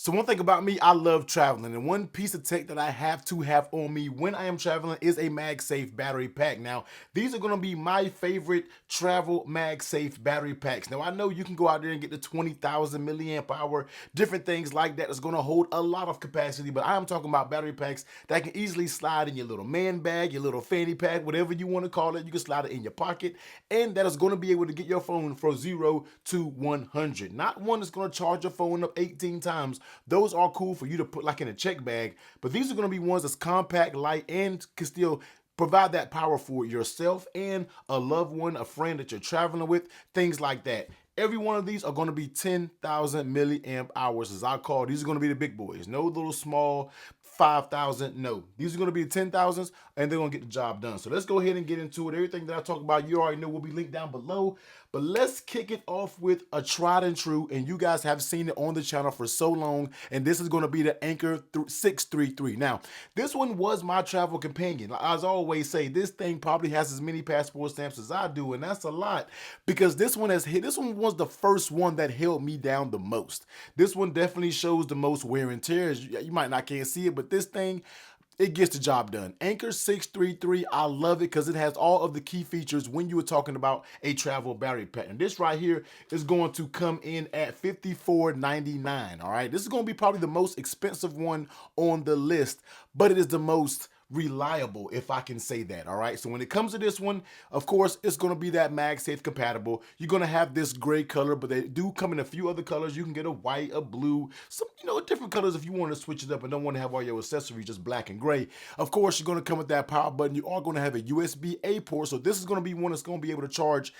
So one thing about me, I love traveling, and one piece of tech that I have to have on me when I am traveling is a MagSafe battery pack. Now, these are going to be my favorite travel MagSafe battery packs. Now, I know you can go out there and get the 20,000 milliamp hour, different things like that that's going to hold a lot of capacity, but I am talking about battery packs that can easily slide in your little man bag, your little fanny pack, whatever you want to call it. You can slide it in your pocket, and that is going to be able to get your phone from 0 to 100. Not one that's going to charge your phone up 18 times. Those are cool for you to put like in a check bag, but these are going to be ones that's compact, light, and can still provide that power for yourself and a loved one, a friend that you're traveling with, things like that. Every one of these are going to be 10,000 milliamp hours, as I call. These are going to be the big boys. No little small 5,000. No, these are going to be the 10,000s, and they're going to get the job done. So let's go ahead and get into it. Everything that I talk about, you already know, will be linked down below. But let's kick it off with a tried and true, and you guys have seen it on the channel for so long, and this is going to be the Anker 633. Now, this one was my travel companion. As I always say, this thing probably has as many passport stamps as I do, and that's a lot because this one was the first one that held me down the most. This one definitely shows the most wear and tear. You might not can't see it, but this thing, it gets the job done. Anker 633, I love it because it has all of the key features when you were talking about a travel battery pack. And this right here is going to come in at $54.99. All right, this is going to be probably the most expensive one on the list, but it is the most reliable, if I can say that. All right, so when it comes to this one, of course, it's going to be that MagSafe compatible. You're going to have this gray color, but they do come in a few other colors. You can get a white, a blue, some different colors if you want to switch it up and don't want to have all your accessories just black and gray. Of course, you're going to come with that power button. You are going to have a USB-A port, so this is going to be one that's going to be able to charge.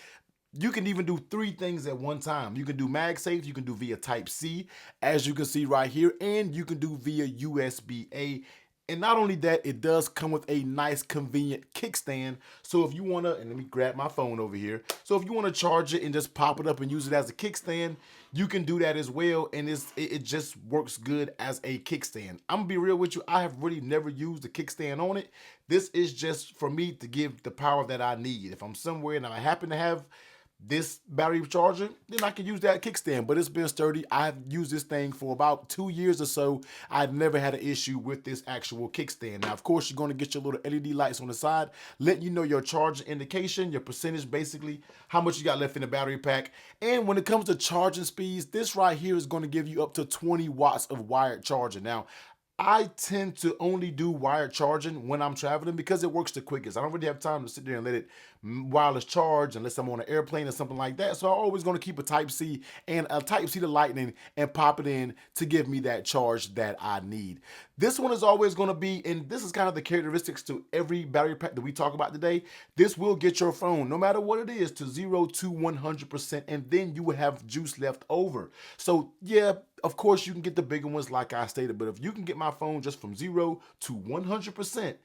You can even do three things at one time. You can do MagSafe, you can do via Type-C, as you can see right here, and you can do via USB-A. And not only that, it does come with a nice convenient kickstand. So if you want to, and let me grab my phone over here. So if you want to charge it and just pop it up and use it as a kickstand, you can do that as well. And it just works good as a kickstand. I'm gonna be real with you. I have really never used a kickstand on it. This is just for me to give the power that I need. If I'm somewhere and I happen to have this battery charger, then I can use that kickstand. But it's been sturdy. I've used this thing for about 2 years or so. I've never had an issue with this actual kickstand. Now, of course, you're going to get your little LED lights on the side, letting you know your charging indication, your percentage, basically how much you got left in the battery pack. And when it comes to charging speeds, this right here is going to give you up to 20 watts of wired charging. Now, I tend to only do wired charging when I'm traveling because it works the quickest. I don't really have time to sit there and let it wireless charge unless I'm on an airplane or something like that. So I'm always going to keep a Type-C and a Type-C to Lightning and pop it in to give me that charge that I need. This one is always going to be, and this is kind of the characteristics to every battery pack that we talk about today. This will get your phone, no matter what it is, to 0 to 100%, and then you will have juice left over. So yeah, of course, you can get the bigger ones like I stated, but if you can get my phone just from 0 to 100%,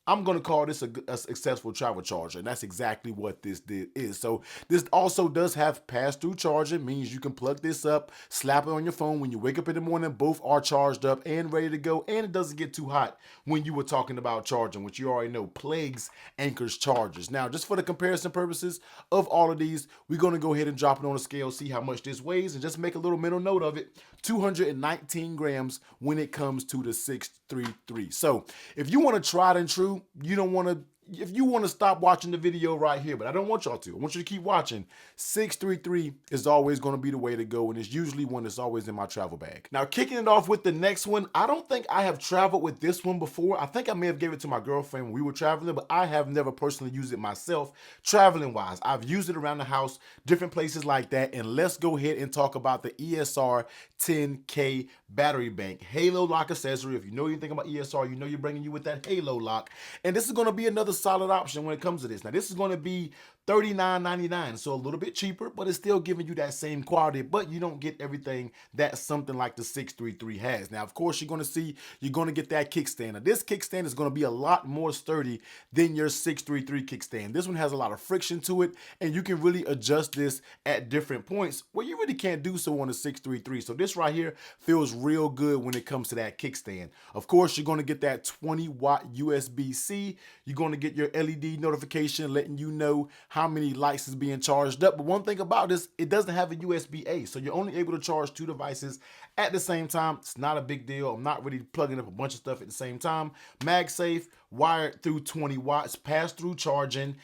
I'm going to call this a successful travel charger, and that's exactly what this is. So this also does have pass-through charging, means you can plug this up, slap it on your phone when you wake up in the morning, both are charged up and ready to go, and it doesn't get too hot when you were talking about charging, which you already know plagues Anker's chargers. Now, just for the comparison purposes of all of these, we're going to go ahead and drop it on a scale, see how much this weighs, and just make a little mental note of it. 219 grams when it comes to the 633. So if you want to try it and true, you don't want to, if you want to stop watching the video right here, but I don't want y'all to. I want you to keep watching. 633 is always going to be the way to go, and it's usually one that's always in my travel bag. Now, kicking it off with the next one, I don't think I have traveled with this one before. I think I may have gave it to my girlfriend when we were traveling, but I have never personally used it myself traveling-wise. I've used it around the house, different places like that, and let's go ahead and talk about the ESR 10K battery bank. Halo lock accessory. If you know anything about ESR, you know you're bringing you with that Halo lock, and this is going to be another solid option when it comes to this. Now, this is going to be $39.99, so a little bit cheaper, but it's still giving you that same quality, but you don't get everything that something like the 633 has. Now, of course, you're going to get that kickstand. Now, this kickstand is going to be a lot more sturdy than your 633 kickstand. This one has a lot of friction to it, and you can really adjust this at different points where you really can't do so on the 633. So this right here feels real good when it comes to that kickstand. Of course, you're going to get that 20 watt USB-C. You're going to get your LED notification letting you know how many lights is being charged up. But one thing about this, it doesn't have a USB-A, so you're only able to charge 2 devices at the same time. It's not a big deal. I'm not really plugging up a bunch of stuff at the same time. MagSafe, wired through 20 watts, pass-through charging,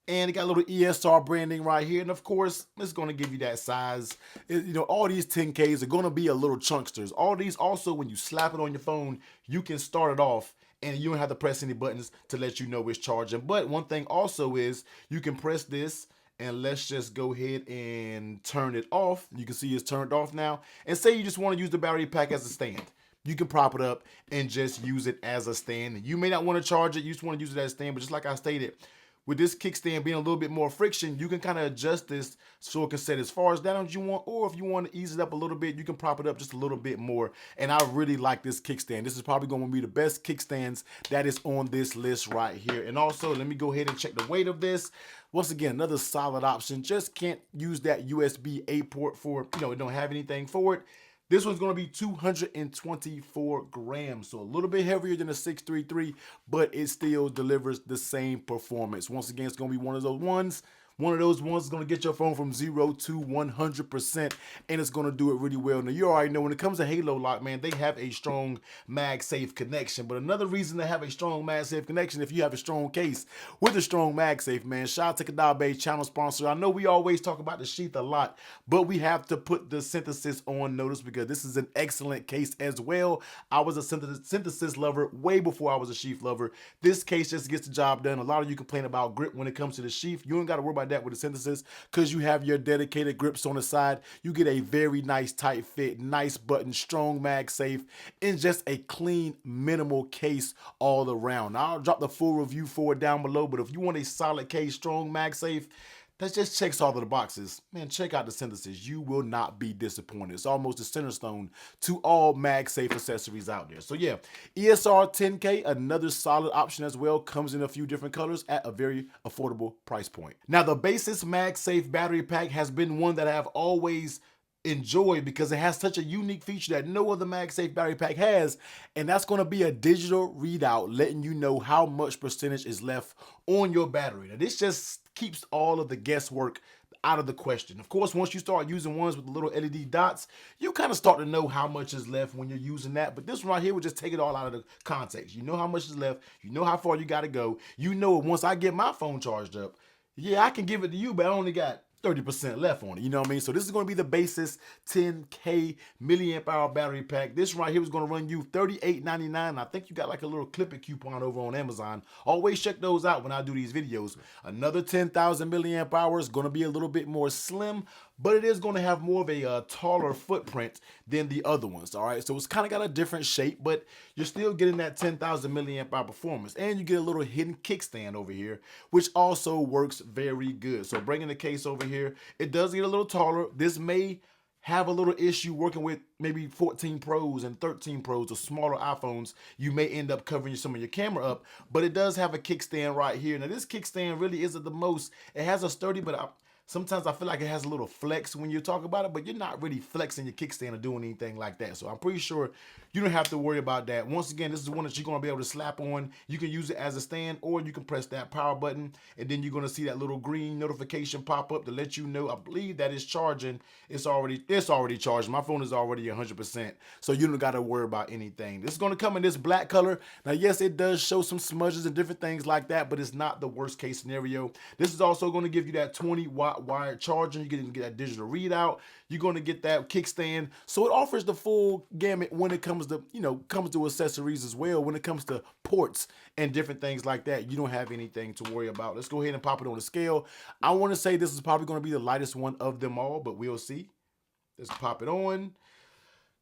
and it got a little ESR branding right here. And of course, it's going to give you that size. You know, all these 10Ks are going to be a little chunksters. All these also, when you slap it on your phone, you can start it off and you don't have to press any buttons to let you know it's charging. But one thing also is you can press this, and let's just go ahead and turn it off. You can see it's turned off now. And say you just want to use the battery pack as a stand. You can prop it up and just use it as a stand. You may not want to charge it. You just want to use it as a stand. But just like I stated, with this kickstand being a little bit more friction, you can kind of adjust this so it can set as far as down as you want, or if you want to ease it up a little bit, you can prop it up just a little bit more. And I really like this kickstand. This is probably going to be the best kickstands that is on this list right here. And also, let me go ahead and check the weight of this. Once again, another solid option. Just can't use that USB-A port for, you know, it don't have anything for it. This one's going to be 224 grams, so a little bit heavier than a 633, but it still delivers the same performance. Once again, it's going to be one of those ones is going to get your phone from 0 to 100%, and it's going to do it really well. Now, you already know when it comes to Halo Lock, man, they have a strong MagSafe connection. But another reason to have a strong MagSafe connection, if you have a strong case with a strong MagSafe, man, shout out to Caudabe, channel sponsor. I know we always talk about the sheath a lot, but we have to put the synthesis on notice because this is an excellent case as well. I was a synthesis lover way before I was a sheath lover. This case just gets the job done. A lot of you complain about grip when it comes to the sheath. You ain't got to worry about that with the synthesis because you have your dedicated grips on the side. You get a very nice tight fit, nice button, strong MagSafe, and just a clean, minimal case all around. Now, I'll drop the full review for it down below, but if you want a solid case, strong MagSafe, that just checks all of the boxes, man, check out the synthesis. You will not be disappointed. It's almost a center stone to all MagSafe accessories out there. So yeah, ESR 10K, another solid option as well. Comes in a few different colors at a very affordable price point. Now, the Basis MagSafe battery pack has been one that I have always enjoyed because it has such a unique feature that no other MagSafe battery pack has, and that's going to be a digital readout letting you know how much percentage is left on your battery. Now, this just keeps all of the guesswork out of the question. Of course, once you start using ones with the little LED dots, you kind of start to know how much is left when you're using that. But this one right here will just take it all out of the context. You know how much is left. You know how far you got to go. You know once I get my phone charged up, yeah, I can give it to you, but I only got 30% left on it, you know what I mean? So this is going to be the Basis 10K milliamp hour battery pack. This right here is going to run you $38.99. I think you got like a little clip it coupon over on Amazon. Always check those out when I do these videos. Another 10,000 milliamp hours, going to be a little bit more slim, but it is going to have more of a taller footprint than the other ones, all right? So it's kind of got a different shape, but you're still getting that 10,000 milliamp hour performance, and you get a little hidden kickstand over here, which also works very good. So bringing the case over here, it does get a little taller. This may have a little issue working with maybe 14 Pros and 13 Pros or smaller iPhones. You may end up covering some of your camera up, but it does have a kickstand right here. Now, this kickstand really isn't the most. It has a sturdy, but sometimes I feel like it has a little flex when you talk about it, but you're not really flexing your kickstand or doing anything like that. So I'm pretty sure you don't have to worry about that. Once again, this is one that you're going to be able to slap on. You can use it as a stand, or you can press that power button, and then you're going to see that little green notification pop up to let you know, I believe that it's charging. It's already charged. My phone is already 100%, so you don't got to worry about anything. This is going to come in this black color. Now, yes, it does show some smudges and different things like that, but it's not the worst case scenario. This is also going to give you that 20-watt wired charging. You're going to get that digital readout. You're going to get that kickstand. So it offers the full gamut when it comes to, comes to accessories as well. When it comes to ports and different things like that, you don't have anything to worry about. Let's go ahead and pop it on the scale. I want to say this is probably going to be the lightest one of them all, but we'll see. Let's pop it on.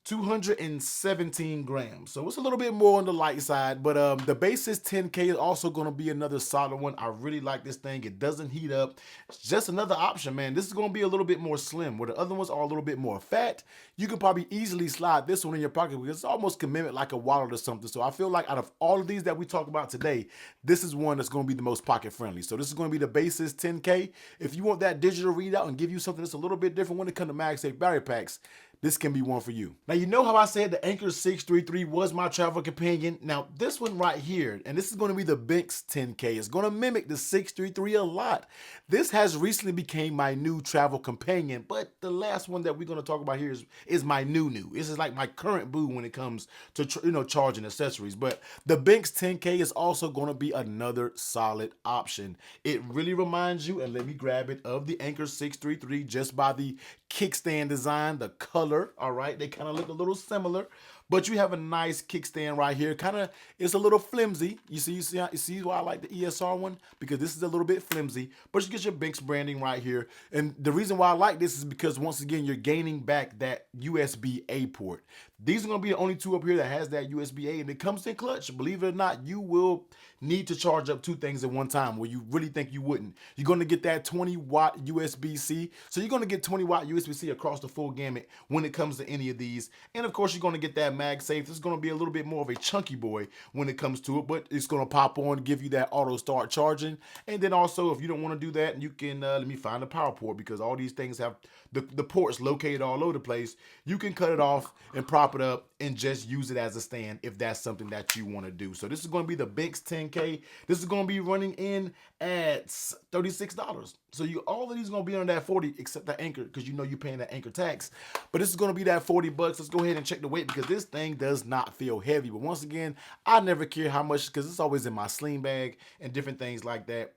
217 grams. So it's a little bit more on the light side, but the Basis 10K is also going to be another solid one. I really like this thing. It doesn't heat up. It's just another option, man. This is going to be a little bit more slim, where the other ones are a little bit more fat. You can probably easily slide this one in your pocket because it's almost can mimic like a wallet or something. So I feel like out of all of these that we talk about today, this is one that's going to be the most pocket friendly. So this is going to be the Basis 10K. If you want that digital readout and give you something that's a little bit different when it comes to MagSafe battery packs, this can be one for you. Now, you know how I said the Anker 633 was my travel companion? Now, this one right here, and this is going to be the Binks 10K, it's going to mimic the 633 a lot. This has recently became my new travel companion, but the last one that we're going to talk about here is my new. This is like my current boo when it comes to charging accessories. But the Binks 10K is also going to be another solid option. It really reminds you, and let me grab it, of the Anker 633 just by the kickstand design, the color. All right, they kind of look a little similar, but you have a nice kickstand right here. Kind of, it's a little flimsy. You see why I like the ESR one? Because this is a little bit flimsy, but you get your Binks branding right here. And the reason why I like this is because, once again, you're gaining back that USB-A port. These are going to be the only two up here that has that USB-A, and it comes in clutch. Believe it or not, you will need to charge up two things at one time where you really think you wouldn't. You're going to get that 20-watt USB-C. So you're going to get 20-watt USB-C across the full gamut when it comes to any of these. And of course, you're going to get that MagSafe. This is going to be a little bit more of a chunky boy when it comes to it, but it's going to pop on, give you that auto start charging. And then also, if you don't want to do that, you can, let me find a power port, because all these things have the ports located all over the place. You can cut it off and prop it up and just use it as a stand if that's something that you want to do. So this is going to be the Binks 10K. This is going to be running in at $36. So all of these are going to be under that 40, except the Anker, because you know you're paying that Anker tax. But this is going to be that 40 bucks. Let's go ahead and check the weight, because this thing does not feel heavy. But once again, I never care how much, because it's always in my sling bag and different things like that.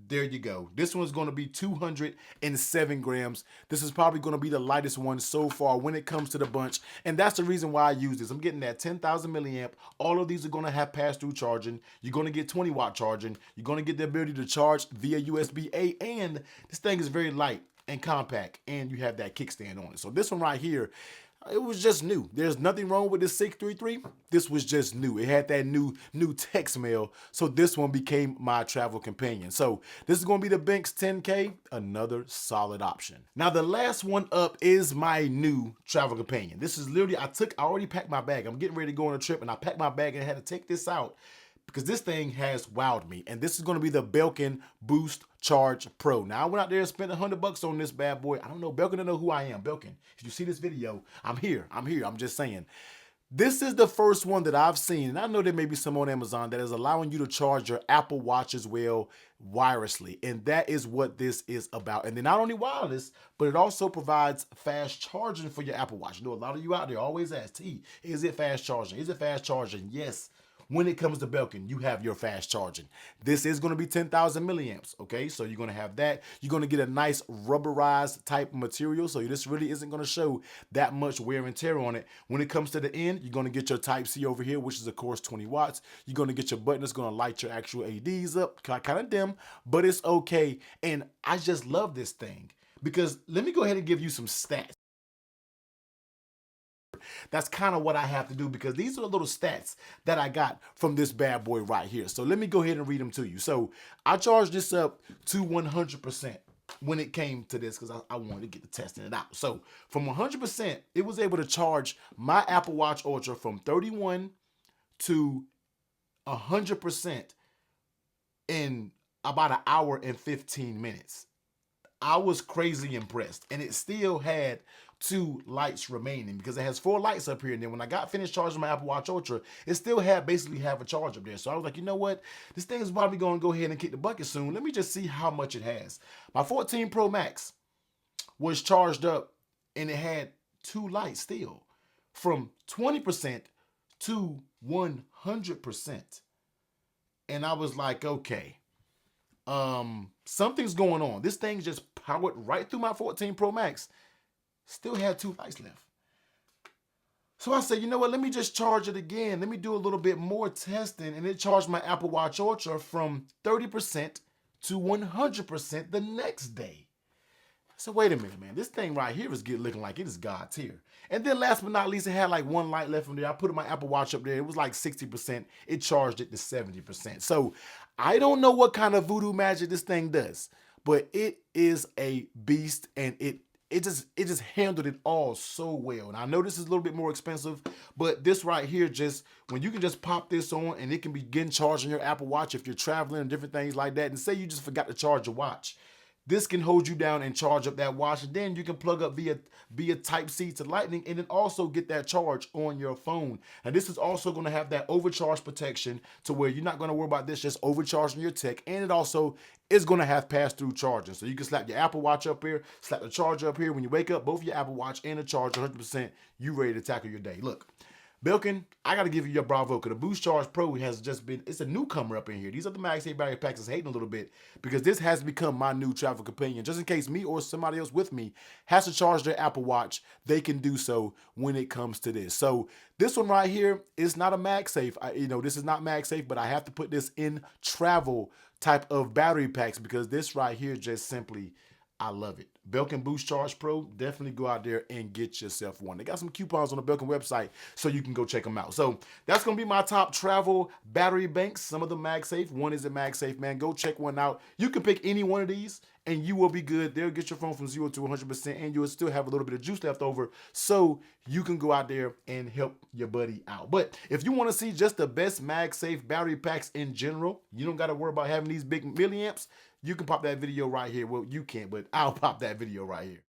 There you go. This one's going to be 207 grams. This is probably going to be the lightest one so far when it comes to the bunch. And that's the reason why I use this. I'm getting that 10,000 milliamp. All of these are going to have pass-through charging. You're going to get 20-watt charging. You're going to get the ability to charge via USB-A. And this thing is very light and compact. And you have that kickstand on it. So this one right here, it was just new. There's nothing wrong with the 633. This was just new. It had that new tech smell. So this one became my travel companion. So this is going to be the Binks 10K, another solid option. Now the last one up is my new travel companion. This is literally, I already packed my bag. I'm getting ready to go on a trip, and I packed my bag and I had to take this out because this thing has wowed me. And this is going to be the Belkin Boost Charge Pro. Now, I went out there and spent $100 on this bad boy. I don't know. Belkin don't know who I am. Belkin, if you see this video, I'm here. I'm just saying. This is the first one that I've seen, and I know there may be some on Amazon, that is allowing you to charge your Apple Watch as well wirelessly. And that is what this is about. And then not only wireless, but it also provides fast charging for your Apple Watch. You know, a lot of you out there always ask, T, is it fast charging? Is it fast charging? Yes. When it comes to Belkin, you have your fast charging. This is going to be 10,000 milliamps, okay? So you're going to have that. You're going to get a nice rubberized type of material, so this really isn't going to show that much wear and tear on it. When it comes to the end, you're going to get your Type-C over here, which is, of course, 20 watts. You're going to get your button that's going to light your actual ADs up, kind of dim, but it's okay. And I just love this thing, because let me go ahead and give you some stats. That's kind of what I have to do, because these are the little stats that I got from this bad boy right here. So let me go ahead and read them to you. So I charged this up to 100% when it came to this, because I wanted to get the testing it out. So from 100%, it was able to charge my Apple Watch Ultra from 31 to 100% in about an hour and 15 minutes. I was crazy impressed, and it still had 2 lights remaining, because it has 4 lights up here. And then when I got finished charging my Apple Watch Ultra, it still had basically half a charge up there. So I was like, you know what? This thing is probably going to go ahead and kick the bucket soon. Let me just see how much it has. My 14 Pro Max was charged up, and it had 2 lights still, from 20% to 100%. And I was like, okay, something's going on. This thing just powered right through my 14 Pro Max. Still had 2 lights left. So I said, you know what, let me just charge it again. Let me do a little bit more testing. And it charged my Apple Watch Ultra from 30% to 100% the next day. So wait a minute, man. This thing right here is looking like it is God tier. And then last but not least, it had like 1 light left from there. I put my Apple Watch up there. It was like 60%. It charged it to 70%. So I don't know what kind of voodoo magic this thing does, but it is a beast, and it just handled it all so well. And I know this is a little bit more expensive, but this right here, just when you can just pop this on and it can begin charging your Apple Watch if you're traveling and different things like that, and say you just forgot to charge your watch, this can hold you down and charge up that watch. And then you can plug up via Type-C to Lightning, and then also get that charge on your phone. And this is also going to have that overcharge protection to where you're not going to worry about this just overcharging your tech. And it also is going to have pass-through charging. So you can slap your Apple Watch up here, slap the charger up here. When you wake up, both your Apple Watch and the charger 100%, you ready to tackle your day. Look, Belkin, I got to give you your bravo, because the Boost Charge Pro has just been, it's a newcomer up in here. These are the MagSafe battery packs that's hating a little bit, because this has become my new travel companion. Just in case me or somebody else with me has to charge their Apple Watch, they can do so when it comes to this. So this one right here is not a MagSafe. This is not MagSafe, but I have to put this in travel type of battery packs, because this right here just simply, I love it. Belkin Boost Charge Pro, definitely go out there and get yourself one. They got some coupons on the Belkin website, so you can go check them out. So that's going to be my top travel battery banks. Some of them MagSafe. One is a MagSafe, man. Go check one out. You can pick any one of these, and you will be good. They'll get your phone from 0 to 100%, and you'll still have a little bit of juice left over, so you can go out there and help your buddy out. But if you want to see just the best MagSafe battery packs in general, you don't got to worry about having these big milliamps, you can pop that video right here. Well, you can't, but I'll pop that video right here.